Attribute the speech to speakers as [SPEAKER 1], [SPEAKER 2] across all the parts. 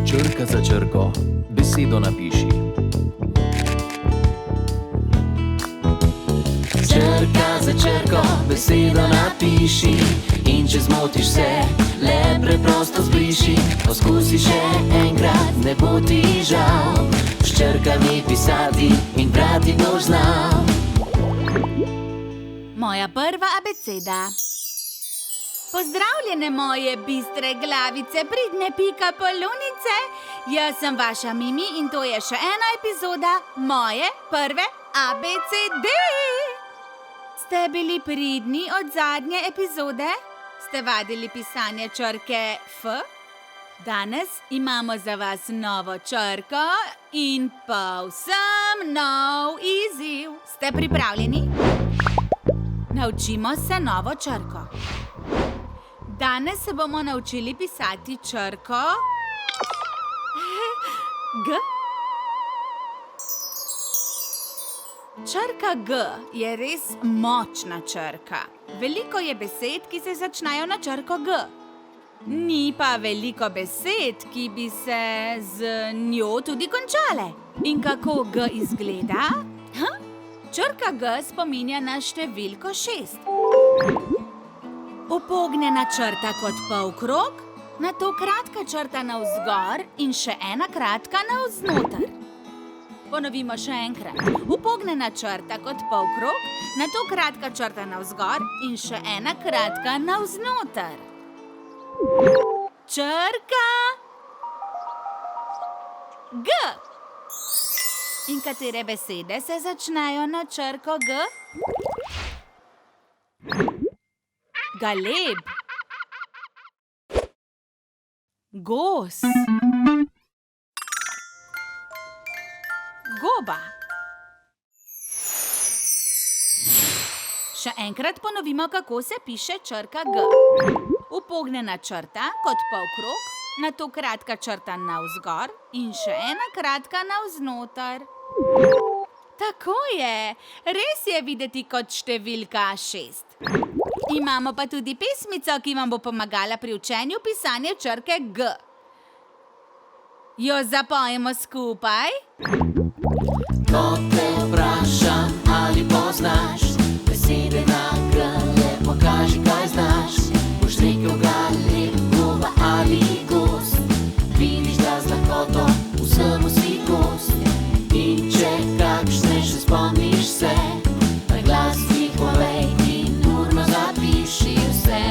[SPEAKER 1] Črka za črko, besedo napiši. Črka za črko, besedo napiši. In če zmotiš se, le preprosto zbriši. Poskusi še enkrat, ne bo ti žal. S črkami pisati in brati boš znal.
[SPEAKER 2] Moja prva abeceda. Pozdravljene moje bistre glavice, pridne pika polunice. Jaz sem vaša Mimi in to je še ena epizoda moje prve ABCD. Ste bili pridni od zadnje epizode? Ste vadili pisanje črke F? Danes imamo za vas novo črko in povsem nov izziv. Ste pripravljeni? Naučimo se novo črko. Danes se bomo naučili pisati črko G. Črka G je res močna črka. Veliko je besed, ki se začnejo na črko G. Ni pa veliko besed, ki bi se z njo tudi končale. In kako G izgleda? Črka G spominja na številko 6. Upognjena črta kot polkrog, nato kratka črta navzgor in še ena kratka navznoter. Ponovimo še enkrat. Upognjena črta kot polkrog, nato kratka črta navzgor in še ena kratka navznoter. Črka G. In katere besede se začnejo na črko G? Galeb, gos, goba. Še enkrat ponovimo, kako se piše črka G. Upognjena črta kot polkrog, nato kratka črta navzgor in še ena kratka navznoter. Tako je, res je videti kot številka 6. Imamo pa tudi pesmico, ki vam bo pomagala pri učenju pisanja črke G. Jo zapojemo skupaj?
[SPEAKER 1] Ko te vprašam, ali poznaš besede na G, le pokaži, kaj znaš. Boš rekel galeb, goba ali gost. Vidiš, da z lahkoto vsemu si gost. In če kakšne še spomniš se, na glas jih povej in urno zapiši vse.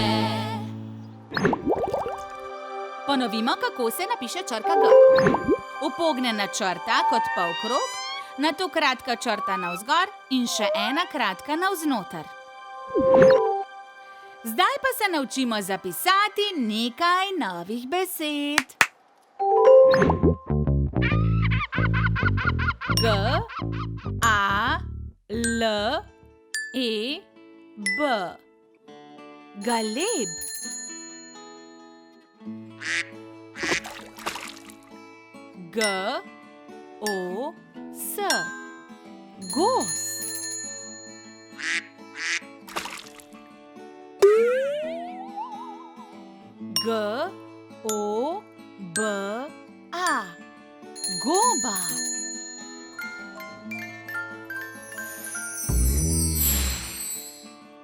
[SPEAKER 2] Ponovimo, kako se napiše črka G. Upognjena črta kot polkrog, nato kratka črta navzgor in še ena kratka navznoter. Zdaj pa se naučimo zapisati nekaj novih besed. G, A, L, E, B. Galeb. G, O, S. Gos. G, O, B, A. Goba.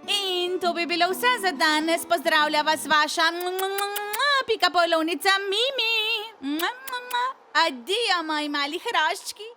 [SPEAKER 2] In to bi bilo vse za danes. Pozdravlja vas vaša pika polovnica Mimi. Adijo, moji mali hroščki.